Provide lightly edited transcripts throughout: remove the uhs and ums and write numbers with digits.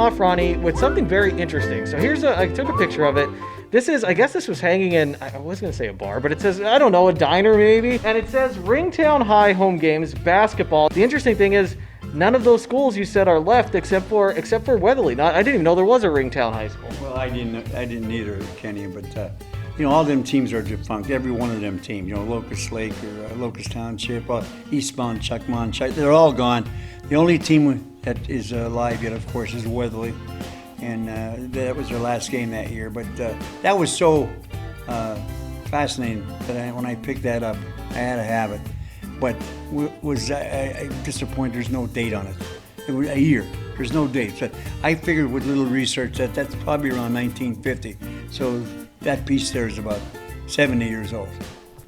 off, Ronnie, with something very interesting. So I took a picture of it. I guess this was hanging in, I was going to say a bar, but it says, I don't know, a diner maybe. And it says Ringtown High home games, basketball. The interesting thing is, none of those schools you said are left except for Weatherly. I didn't even know there was a Ringtown High School. Well, I didn't either, Kenny, but all them teams are defunct. Every one of them teams, Locust Lake or Locust Township, Eastbound, Chuckmont, they're all gone. The only team that is alive yet, of course, is Weatherly. And that was their last game that year. But that was so fascinating that when I picked that up, I had to have it. But was disappointed there's no date on it. It was a year. There's no date. So I figured with little research that's probably around 1950. So that piece there is about 70 years old.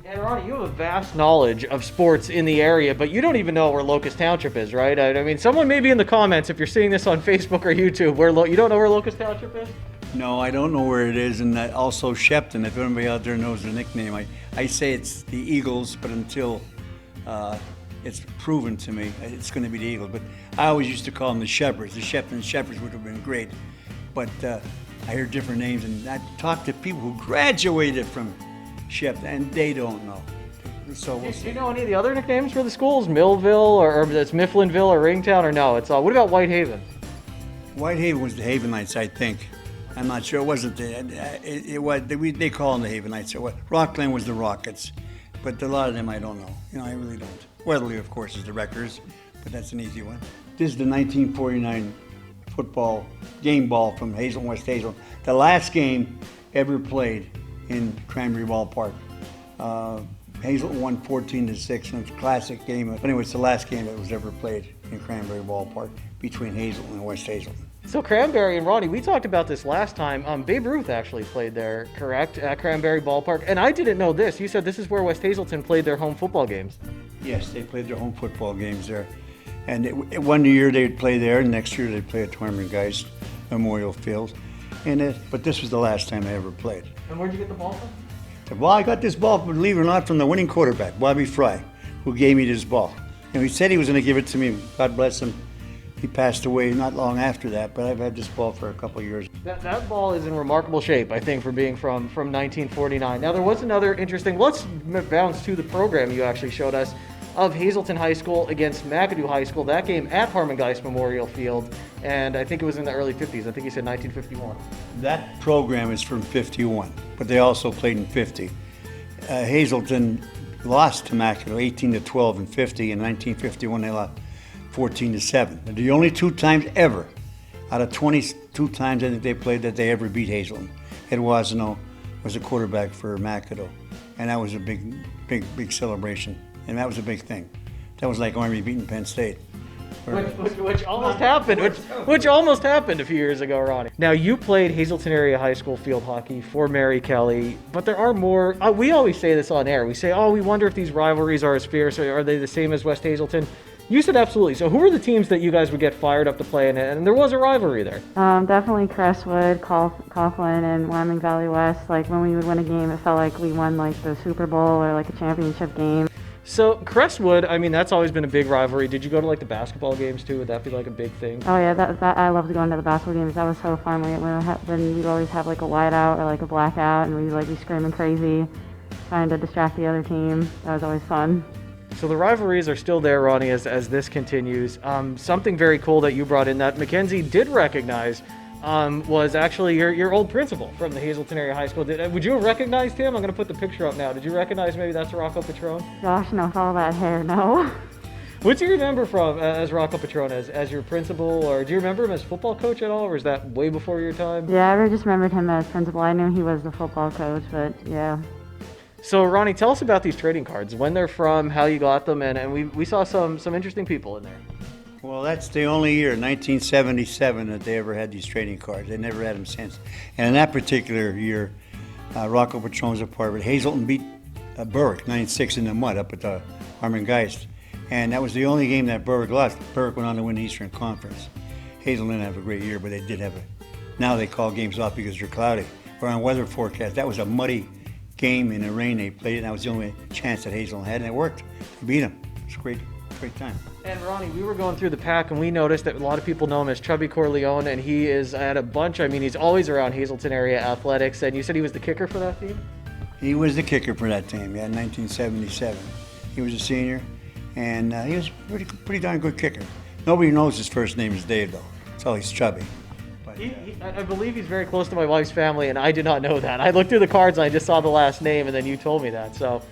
And Ronnie, you have a vast knowledge of sports in the area, but you don't even know where Locust Township is, right? I mean, someone may be in the comments, if you're seeing this on Facebook or YouTube, you don't know where Locust Township is? No, I don't know where it is, and also Shepton, if anybody out there knows the nickname. I say it's the Eagles, but until it's proven to me, it's going to be the Eagles. But I always used to call them the Shepherds. The Shepton Shepherds would have been great. But I hear different names, and I talk to people who graduated from Shepton, and they don't know. So we'll see. Do you know any of the other nicknames for the schools? Millville, or that's Mifflinville, or Ringtown, or no? What about Whitehaven? Whitehaven was the Havenites, I think. I'm not sure. It wasn't they call them the Havenites. Rockland was the Rockets, but a lot of them I don't know. I really don't. Weatherly, of course, is the Wreckers, but that's an easy one. This is the 1949 football game ball from Hazelton, West Hazelton. The last game ever played in Cranberry Ballpark. Hazelton won 14-6, and it's a classic game. But anyway, it's the last game that was ever played in Cranberry Ballpark between Hazelton and West Hazelton. So Cranberry and Ronnie, we talked about this last time. Babe Ruth actually played there, correct, at Cranberry Ballpark. And I didn't know this. You said this is where West Hazelton played their home football games. Yes, they played their home football games there. And one year they'd play there, and next year they'd play at Tormengeist Memorial Field. But this was the last time they ever played. And where'd you get the ball from? Well, I got this ball, believe it or not, from the winning quarterback, Bobby Fry, who gave me this ball. He said he was going to give it to me. God bless him. He passed away not long after that, but I've had this ball for a couple of years. That ball is in remarkable shape, I think, for being from 1949. Now, there was another interesting, let's bounce to the program you actually showed us, of Hazelton High School against McAdoo High School. That game at Harmongeist Memorial Field, and I think it was in the early 50s. I think you said 1951. That program is from 51, but they also played in 50. Hazelton lost to McAdoo 18-12 in 50. In 1951, they lost 14-7. They're the only two times ever, out of 22 times that they played, that they ever beat Hazelton. Ed Wasino was a quarterback for McAdoo, and that was a big celebration. And that was a big thing. That was like Army beating Penn State. Which almost happened. Which almost happened a few years ago, Ronnie. Now, you played Hazelton Area High School field hockey for Mary Kelly, but there are more. We always say this on air. We say, we wonder if these rivalries are as fierce, or are they the same as West Hazelton? You said absolutely. So who are the teams that you guys would get fired up to play in? And there was a rivalry there. Definitely Crestwood, Coughlin, and Wyoming Valley West. Like, when we would win a game, it felt like we won like the Super Bowl or like a championship game. So Crestwood, I mean, that's always been a big rivalry. Did you go to like the basketball games too? Would that be like a big thing? Oh yeah, that I loved going to the basketball games. That was so fun. We'd always have like a whiteout or like a blackout, and we'd like be screaming crazy, trying to distract the other team. That was always fun. So the rivalries are still there, Ronnie, as this continues. Something very cool that you brought in that Mackenzie did recognize was actually your old principal from the Hazelton Area High School. Would you have recognized him? I'm going to put the picture up now. Did you recognize maybe that's Rocco Patron? Gosh, no, with all that hair, no. What do you remember from as Rocco Patron, as your principal, or do you remember him as football coach at all, or is that way before your time? Yeah, I just remembered him as principal. I knew he was the football coach, but yeah. So Ronnie, tell us about these trading cards, when they're from, how you got them, and we saw some interesting people in there. Well, that's the only year, 1977, that they ever had these trading cards. They never had them since. And in that particular year, Rocco Patron was a part of it. Hazelton beat Berwick 9-6 in the mud up at the Harmongeist. And that was the only game that Berwick lost. Berwick went on to win the Eastern Conference. Hazelton didn't have a great year, but they did have now they call games off because they're cloudy. We're on weather forecast. That was a muddy game in the rain they played, and that was the only chance that Hazelton had, and it worked. We beat them. It was a great time. And Ronnie, we were going through the pack and we noticed that a lot of people know him as Chubby Corleone, and he is at a bunch. I mean, he's always around Hazelton area athletics. And you said he was the kicker for that team? He was the kicker for that team, yeah, in 1977. He was a senior, and he was a pretty darn good kicker. Nobody knows his first name is Dave, though. So he's Chubby. But, I believe he's very close to my wife's family, and I did not know that. I looked through the cards and I just saw the last name, and then you told me that. So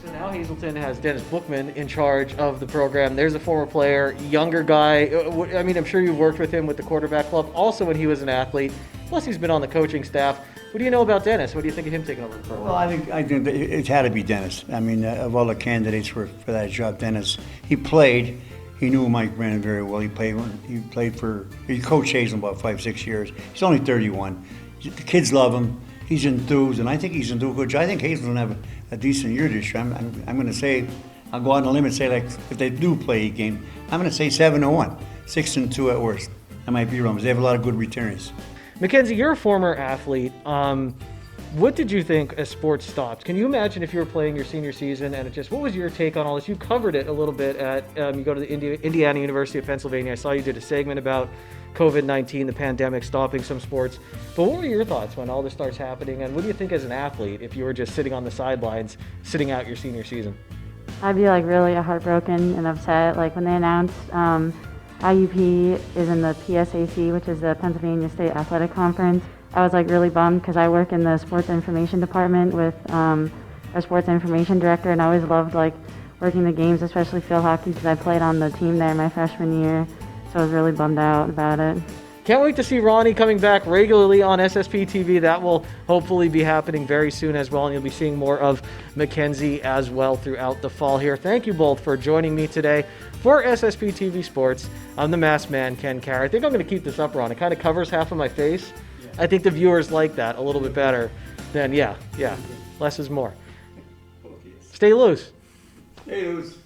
now Hazelton has Dennis Bookman in charge of the program. There's a former player, younger guy. I mean, I'm sure you've worked with him with the quarterback club, also when he was an athlete. Plus, he's been on the coaching staff. What do you know about Dennis? What do you think of him taking over the program? Well, I think that it had to be Dennis. I mean, of all the candidates for that job, Dennis. He played. He knew Mike Brandon very well. He coached Hazelton about 5-6 years. He's only 31. The kids love him. He's enthused, and I think he's enthused. Which I think Hazelton will have a decent year this year. I'm going to say, I'll go out on a limb and say, like, if they do play a game, I'm going to say 7-1, 6-2 at worst. I might be wrong, because they have a lot of good returners. Mackenzie, you're a former athlete. What did you think as sports stopped? Can you imagine if you were playing your senior season and what was your take on all this? You covered it a little bit at, you go to the Indiana University of Pennsylvania. I saw you did a segment about COVID-19, the pandemic stopping some sports. But what were your thoughts when all this starts happening? And what do you think as an athlete if you were just sitting on the sidelines, sitting out your senior season? I'd be like really heartbroken and upset. Like when they announced IUP is in the PSAC, which is the Pennsylvania State Athletic Conference. I was like really bummed because I work in the sports information department with our sports information director, and I always loved like working the games, especially field hockey, because I played on the team there my freshman year. So I was really bummed out about it. Can't wait to see Ronnie coming back regularly on SSPTV. That will hopefully be happening very soon as well, and you'll be seeing more of Mackenzie as well throughout the fall here. Thank you both for joining me today for SSPTV Sports. I'm the masked man, Ken Carr. I think I'm going to keep this up, Ron. It kind of covers half of my face. I think the viewers like that a little bit better than, yeah, less is more. Stay loose. Stay loose.